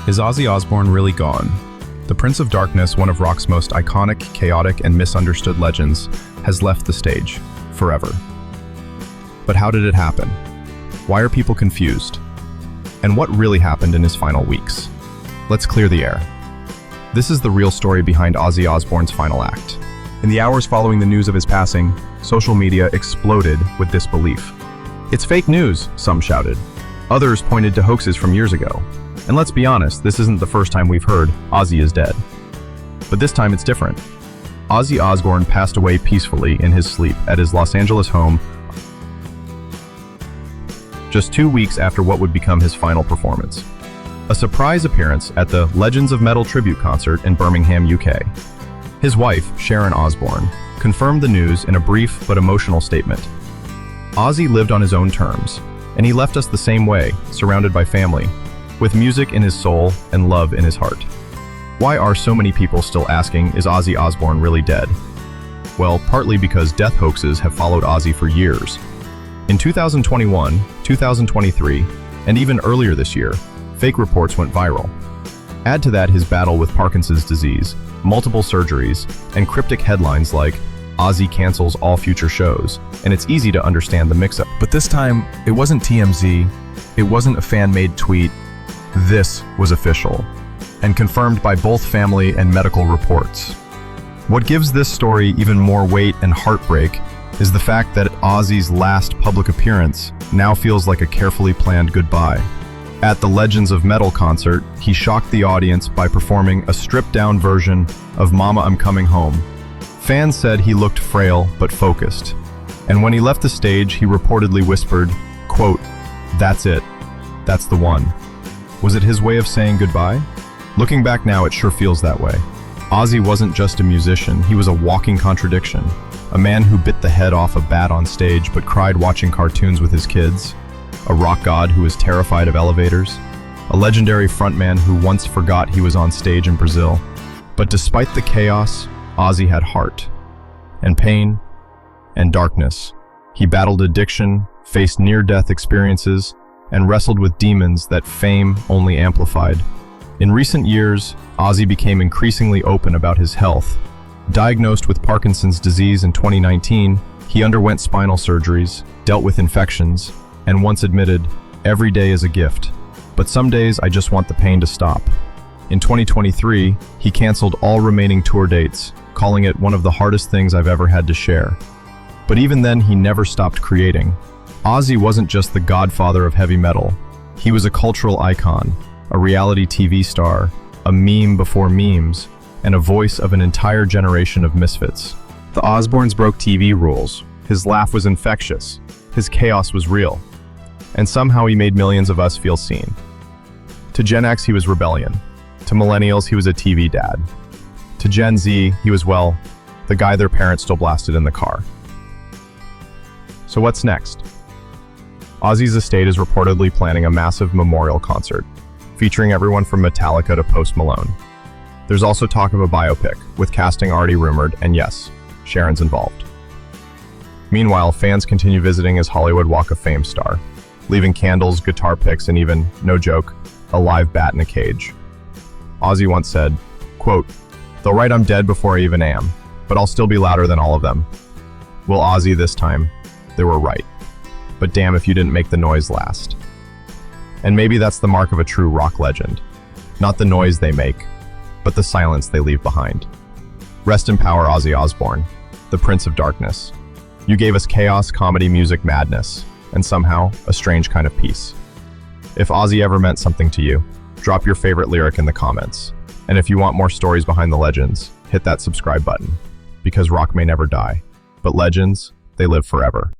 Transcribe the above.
Is Ozzy Osbourne really gone? The Prince of Darkness, one of rock's most iconic, chaotic, and misunderstood legends, has left the stage, forever. But how did it happen? Why are people confused? And what really happened in his final weeks? Let's clear the air. This is the real story behind Ozzy Osbourne's final act. In the hours following the news of his passing, social media exploded with disbelief. "It's fake news," some shouted. Others pointed to hoaxes from years ago. And let's be honest, this isn't the first time we've heard Ozzy is dead. But this time it's different. Ozzy Osbourne passed away peacefully in his sleep at his Los Angeles home just 2 weeks after what would become his final performance. A surprise appearance at the Legends of Metal tribute concert in Birmingham, UK. His wife, Sharon Osbourne, confirmed the news in a brief but emotional statement. "Ozzy lived on his own terms, and he left us the same way, surrounded by family, with music in his soul and love in his heart." Why are so many people still asking, is Ozzy Osbourne really dead? Well, partly because death hoaxes have followed Ozzy for years. In 2021, 2023, and even earlier this year, fake reports went viral. Add to that his battle with Parkinson's disease, multiple surgeries, and cryptic headlines like, "Ozzy cancels all future shows," and it's easy to understand the mix-up. But this time, it wasn't TMZ, it wasn't a fan-made tweet. This was official, and confirmed by both family and medical reports. What gives this story even more weight and heartbreak is the fact that Ozzy's last public appearance now feels like a carefully planned goodbye. At the Legends of Metal concert, he shocked the audience by performing a stripped-down version of "Mama, I'm Coming Home." Fans said he looked frail but focused, and when he left the stage, he reportedly whispered, quote, "That's it. That's the one." Was it his way of saying goodbye? Looking back now, it sure feels that way. Ozzy wasn't just a musician, he was a walking contradiction. A man who bit the head off a bat on stage but cried watching cartoons with his kids. A rock god who was terrified of elevators. A legendary frontman who once forgot he was on stage in Brazil. But despite the chaos, Ozzy had heart, and pain, and darkness. He battled addiction, faced near-death experiences, and wrestled with demons that fame only amplified. In recent years, Ozzy became increasingly open about his health. Diagnosed with Parkinson's disease in 2019, he underwent spinal surgeries, dealt with infections, and once admitted, "Every day is a gift, but some days I just want the pain to stop." In 2023, he canceled all remaining tour dates, calling it one of the hardest things I've ever had to share. But even then, he never stopped creating. Ozzy wasn't just the godfather of heavy metal. He was a cultural icon, a reality TV star, a meme before memes, and a voice of an entire generation of misfits. The Osbournes broke TV rules. His laugh was infectious. His chaos was real. And somehow he made millions of us feel seen. To Gen X, he was rebellion. To millennials, he was a TV dad. To Gen Z, he was, well, the guy their parents still blasted in the car. So what's next? Ozzy's estate is reportedly planning a massive memorial concert, featuring everyone from Metallica to Post Malone. There's also talk of a biopic, with casting already rumored, and yes, Sharon's involved. Meanwhile, fans continue visiting his Hollywood Walk of Fame star, leaving candles, guitar picks, and even, no joke, a live bat in a cage. Ozzy once said, quote, "They'll write I'm dead before I even am, but I'll still be louder than all of them." Well, Ozzy, this time, they were right. But damn if you didn't make the noise last. And maybe that's the mark of a true rock legend. Not the noise they make, but the silence they leave behind. Rest in power, Ozzy Osbourne, the Prince of Darkness. You gave us chaos, comedy, music, madness, and somehow, a strange kind of peace. If Ozzy ever meant something to you, drop your favorite lyric in the comments. And if you want more stories behind the legends, hit that subscribe button. Because rock may never die, but legends, they live forever.